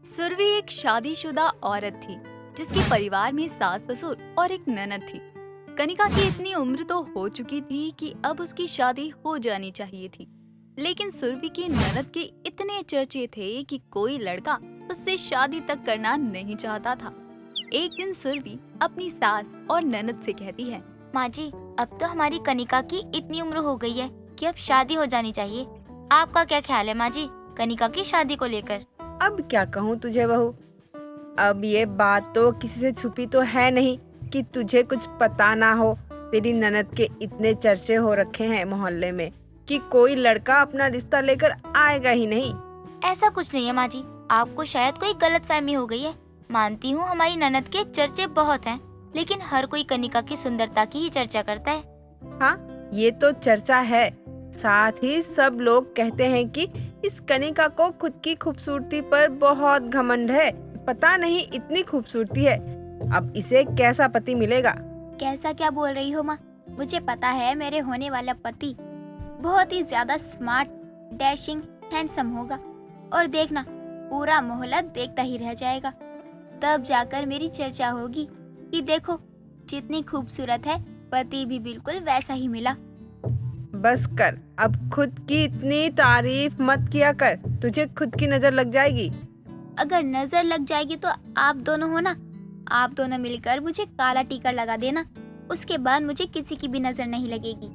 सुरभि एक शादीशुदा औरत थी जिसके परिवार में सास ससुर और एक ननद थी। कनिका की इतनी उम्र तो हो चुकी थी कि अब उसकी शादी हो जानी चाहिए थी, लेकिन सुरभि की ननद के इतने चर्चे थे कि कोई लड़का उससे शादी तक करना नहीं चाहता था। एक दिन सुरभि अपनी सास और ननद से कहती है, माँ जी, अब तो हमारी कनिका की इतनी उम्र हो गई है कि अब शादी हो जानी चाहिए। आपका क्या ख्याल है माँ जी, कनिका की शादी को लेकर? अब क्या कहूँ तुझे बहू, अब ये बात तो किसी से छुपी तो है नहीं कि तुझे कुछ पता ना हो। तेरी ननद के इतने चर्चे हो रखे हैं मोहल्ले में कि कोई लड़का अपना रिश्ता लेकर आएगा ही नहीं। ऐसा कुछ नहीं है माँ जी, आपको शायद कोई गलतफहमी हो गई है। मानती हूँ हमारी ननद के चर्चे बहुत हैं, लेकिन हर कोई कनिका की सुंदरता की ही चर्चा करता है। हाँ, ये तो चर्चा है, साथ ही सब लोग कहते हैं कि इस कनिका को खुद की खूबसूरती पर बहुत घमंड है। पता नहीं इतनी खूबसूरती है, अब इसे कैसा पति मिलेगा। कैसा क्या बोल रही हो माँ? मुझे पता है मेरे होने वाला पति बहुत ही ज्यादा स्मार्ट, डैशिंग, हैंडसम होगा और देखना पूरा मोहल्ला देखता ही रह जाएगा। तब जाकर मेरी चर्चा होगी कि देखो जितनी खूबसूरत है पति भी बिल्कुल वैसा ही मिला। बस कर, अब खुद की इतनी तारीफ मत किया कर, तुझे खुद की नजर लग जाएगी। अगर नजर लग जाएगी तो आप दोनों हो ना, आप दोनों मिलकर मुझे काला टीका लगा देना, उसके बाद मुझे किसी की भी नजर नहीं लगेगी।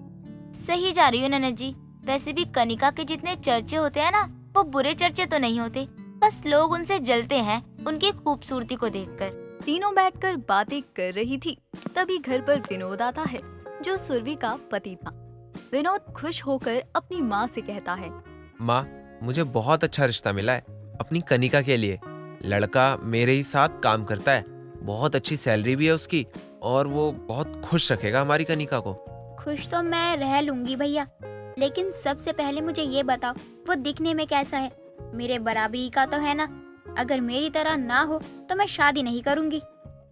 सही जा रही हो ननद जी। वैसे भी कनिका के जितने चर्चे होते हैं ना, वो बुरे चर्चे तो नहीं होते, बस लोग उनसे जलते हैं उनकी खूबसूरती को देखकर। तीनों बैठकर बातें कर रही थी। तभी घर पर विनोद आता है जो सुरभि का पति था। विनोद खुश होकर अपनी माँ से कहता है, माँ, मुझे बहुत अच्छा रिश्ता मिला है अपनी कनिका के लिए। लड़का मेरे ही साथ काम करता है, बहुत अच्छी सैलरी भी है उसकी और वो बहुत खुश रखेगा हमारी कनिका को। खुश तो मैं रह लूंगी भैया, लेकिन सबसे पहले मुझे ये बताओ वो दिखने में कैसा है? मेरे बराबरी का तो है ना? अगर मेरी तरह ना हो तो मैं शादी नहीं करूंगी।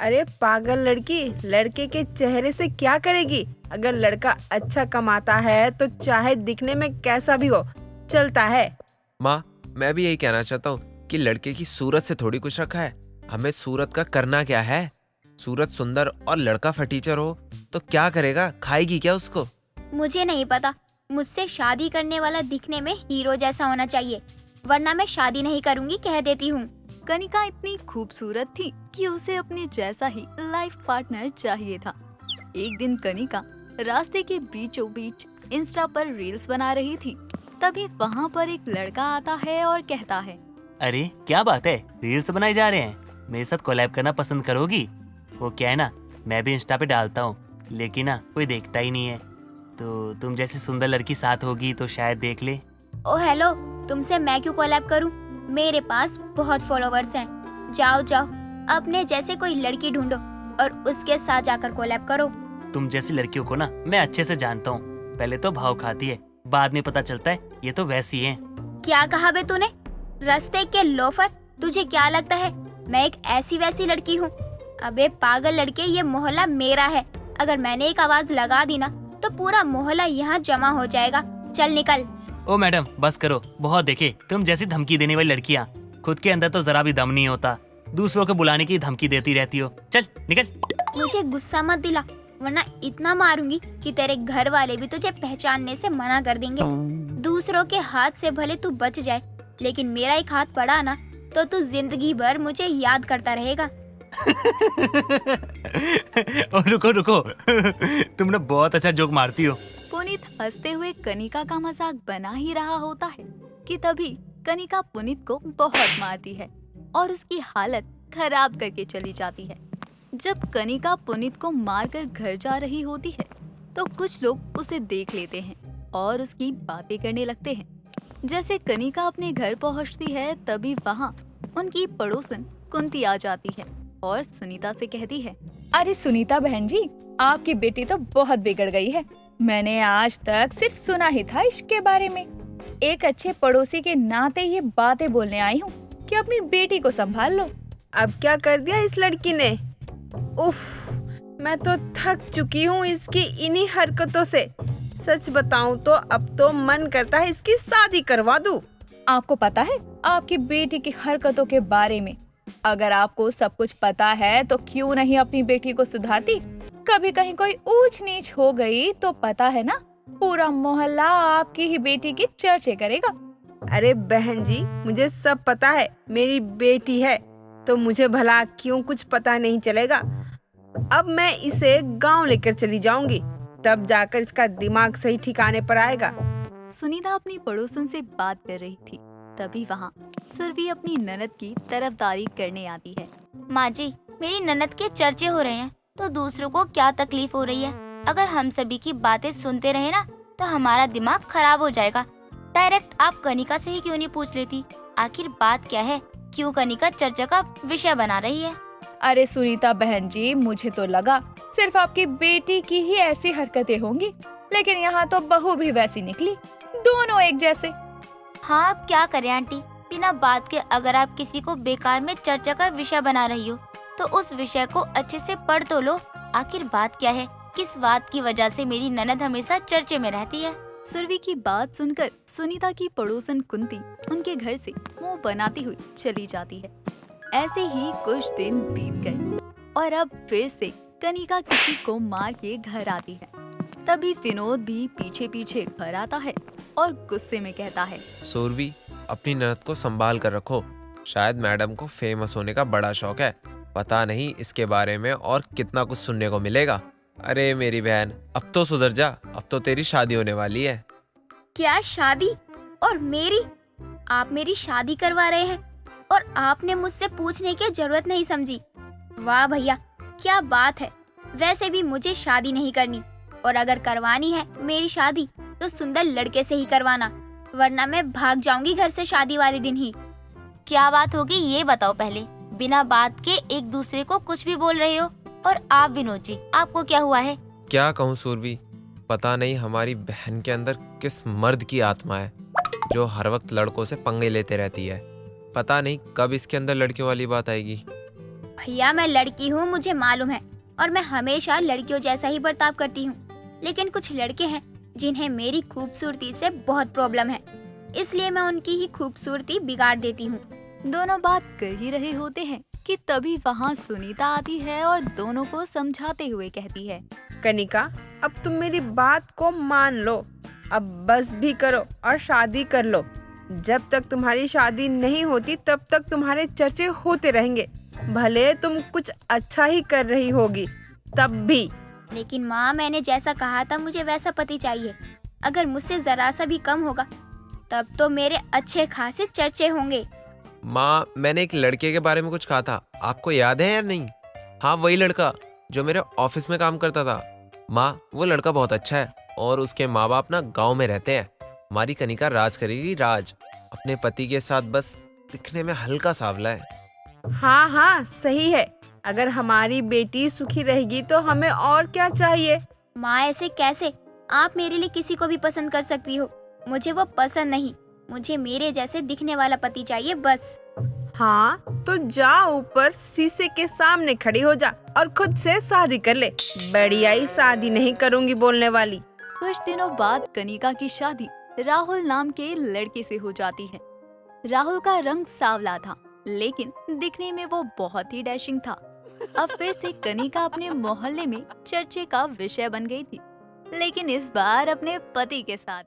अरे पागल लड़की, लड़के के चेहरे से क्या करेगी? अगर लड़का अच्छा कमाता है तो चाहे दिखने में कैसा भी हो चलता है। माँ, मैं भी यही कहना चाहता हूँ कि लड़के की सूरत से थोड़ी कुछ रखा है, हमें सूरत का करना क्या है। सूरत सुंदर और लड़का फटीचर हो तो क्या करेगा, खाएगी क्या उसको? मुझे नहीं पता, मुझसे शादी करने वाला दिखने में हीरो जैसा होना चाहिए, वरना मैं शादी नहीं करूंगी, कह देती हूँ। कनिका इतनी खूबसूरत थी कि उसे अपने जैसा ही लाइफ पार्टनर चाहिए था। एक दिन कनिका रास्ते के बीचों बीच इंस्टा पर रील्स बना रही थी। तभी वहाँ पर एक लड़का आता है और कहता है, अरे क्या बात है, रील्स बनाए जा रहे हैं, मेरे साथ कोलैब करना पसंद करोगी? वो क्या है ना, मैं भी इंस्टा पे डालता हूँ, लेकिन ना कोई देखता ही नहीं है, तो तुम जैसी सुंदर लड़की साथ होगी तो शायद देख ले। ओ हेलो, तुमसे मैं क्यों कोलैब करूं? मेरे पास बहुत फॉलोवर्स हैं। जाओ जाओ, अपने जैसे कोई लड़की ढूंढो और उसके साथ जाकर कोलैब करो। तुम जैसी लड़कियों को ना मैं अच्छे से जानता हूँ, पहले तो भाव खाती है, बाद में पता चलता है ये तो वैसी है। क्या कहा बे तूने? रास्ते के लोफर, तुझे क्या लगता है मैं एक ऐसी वैसी लड़की हूँ? अबे पागल लड़के, ये मोहल्ला मेरा है, अगर मैंने एक आवाज लगा दी ना तो पूरा मोहल्ला यहाँ जमा हो जाएगा। चल निकल। ओ मैडम बस करो, बहुत देखे तुम जैसी धमकी देने वाली लड़कियाँ, खुद के अंदर तो जरा भी दम नहीं होता, दूसरों को बुलाने की धमकी देती रहती हो। चल निकल। मुझे गुस्सा मत दिला, वरना इतना मारूंगी कि तेरे घर वाले भी तुझे पहचानने से मना कर देंगे। दूसरों के हाथ से भले तू बच जाए, लेकिन मेरा एक हाथ पड़ा ना तो तू जिंदगी भर मुझे याद करता रहेगा। और रुको रुको, तुम ना बहुत अच्छा जोक मारती हो। पुनीत हंसते हुए कनिका का मजाक बना ही रहा होता है कि तभी कनिका पुनीत को बहुत मारती है और उसकी हालत खराब करके चली जाती है। जब कनिका पुनीत को मारकर घर जा रही होती है तो कुछ लोग उसे देख लेते हैं और उसकी बातें करने लगते हैं। जैसे कनिका अपने घर पहुंचती है तभी वहाँ उनकी पड़ोसन कुंती आ जाती है और सुनीता से कहती है, अरे सुनीता बहन जी, आपकी बेटी तो बहुत बिगड़ गई है। मैंने आज तक सिर्फ सुना ही था इश्क के बारे में। एक अच्छे पड़ोसी के नाते ये बातें बोलने आई हूँ कि अपनी बेटी को संभाल लो। अब क्या कर दिया इस लड़की ने? उफ, मैं तो थक चुकी हूँ इसकी इन्हीं हरकतों से। सच बताऊं तो अब तो मन करता है इसकी शादी करवा दूं। आपको पता है आपकी बेटी की हरकतों के बारे में? अगर आपको सब कुछ पता है तो क्यों नहीं अपनी बेटी को सुधारती? कभी कहीं कोई ऊंच नीच हो गई तो पता है ना, पूरा मोहल्ला आपकी ही बेटी की चर्चे करेगा। अरे बहन जी, मुझे सब पता है, मेरी बेटी है तो मुझे भला क्यों कुछ पता नहीं चलेगा। अब मैं इसे गांव लेकर चली जाऊंगी, तब जाकर इसका दिमाग सही ठिकाने पर आएगा। सुनीता अपनी पड़ोसन से बात कर रही थी, तभी वहाँ सुरभि अपनी ननद की तरफदारी करने आती है। माँ जी, मेरी ननद के चर्चे हो रहे हैं तो दूसरों को क्या तकलीफ हो रही है? अगर हम सभी की बातें सुनते रहे ना तो हमारा दिमाग खराब हो जाएगा। डायरेक्ट आप कनिका से ही क्यों नहीं पूछ लेती? आखिर बात क्या है? क्यों कनिका चर्चा का विषय बना रही है? अरे सुनीता बहन जी, मुझे तो लगा सिर्फ आपकी बेटी की ही ऐसी हरकतें होंगी, लेकिन यहाँ तो बहू भी वैसी निकली, दोनों एक जैसे। हाँ, अब क्या करें आंटी, बिना बात के अगर आप किसी को बेकार में चर्चा का विषय बना रही हो तो उस विषय को अच्छे से पढ़ तो लो। आखिर बात क्या है? किस बात की वजह से मेरी ननद हमेशा चर्चे में रहती है? सुरभि की बात सुनकर सुनीता की पड़ोसन कुंती उनके घर से मुंह बनाती हुई चली जाती है। ऐसे ही कुछ दिन बीत गए और अब फिर से कनिका किसी को मार के घर आती है। तभी विनोद भी पीछे पीछे घर आता है और गुस्से में कहता है, सुरभि, अपनी ननद को संभाल कर रखो। शायद मैडम को फेमस होने का बड़ा शौक है, पता नहीं इसके बारे में और कितना कुछ सुनने को मिलेगा। अरे मेरी बहन, अब तो सुधर जा, अब तो तेरी शादी होने वाली है। क्या शादी? और मेरी? आप मेरी शादी करवा रहे हैं और आपने मुझसे पूछने की जरूरत नहीं समझी। वाह भैया, क्या बात है। वैसे भी मुझे शादी नहीं करनी, और अगर करवानी है मेरी शादी तो सुंदर लड़के से ही करवाना, वरना मैं भाग जाऊंगी घर से शादी वाले दिन ही। क्या बात होगी ये बताओ पहले। बिना बात के एक दूसरे को कुछ भी बोल रहे हो। और आप विनोद जी, आपको क्या हुआ है? क्या कहूँ सुरभि, पता नहीं हमारी बहन के अंदर किस मर्द की आत्मा है जो हर वक्त लड़कों से पंगे लेते रहती है। पता नहीं कब इसके अंदर लड़कियों वाली बात आएगी। भैया, मैं लड़की हूँ, मुझे मालूम है, और मैं हमेशा लड़कियों जैसा ही बर्ताव करती हूँ। लेकिन कुछ लड़के हैं जिन्हें मेरी खूबसूरती से बहुत प्रॉब्लम है, इसलिए मैं उनकी ही खूबसूरती बिगाड़ देती हूँ। दोनों बात कर ही रहे होते हैं कि तभी वहाँ सुनीता आती है और दोनों को समझाते हुए कहती है, कनिका, अब तुम मेरी बात को मान लो, अब बस भी करो और शादी कर लो। जब तक तुम्हारी शादी नहीं होती तब तक तुम्हारे चर्चे होते रहेंगे, भले तुम कुछ अच्छा ही कर रही होगी तब भी। लेकिन माँ, मैंने जैसा कहा था मुझे वैसा पति चाहिए। अगर मुझसे जरा सा भी कम होगा तब तो मेरे अच्छे खासे चर्चे होंगे। माँ, मैंने एक लड़के के बारे में कुछ कहा था, आपको याद है या नहीं? हाँ, वही लड़का जो मेरे ऑफिस में काम करता था। माँ, वो लड़का बहुत अच्छा है और उसके माँ बाप ना गांव में रहते हैं। हमारी कनिका राज करेगी, राज, अपने पति के साथ, बस दिखने में हल्का सांवला है। हाँ हाँ, सही है। अगर हमारी बेटी सुखी रहेगी तो हमें और क्या चाहिए। माँ, ऐसे कैसे? आप मेरे लिए किसी को भी पसंद कर सकती हो, मुझे वो पसंद नहीं। मुझे मेरे जैसे दिखने वाला पति चाहिए, बस। हाँ, तो जा ऊपर शीशे के सामने खड़ी हो जा और खुद से शादी कर ले। बढ़िया ही शादी नहीं करूँगी बोलने वाली। कुछ दिनों बाद कनिका की शादी राहुल नाम के लड़के से हो जाती है। राहुल का रंग सांवला था, लेकिन दिखने में वो बहुत ही डैशिंग था। अब फिर से कनिका अपने मोहल्ले में चर्चे का विषय बन गई थी, लेकिन इस बार अपने पति के साथ।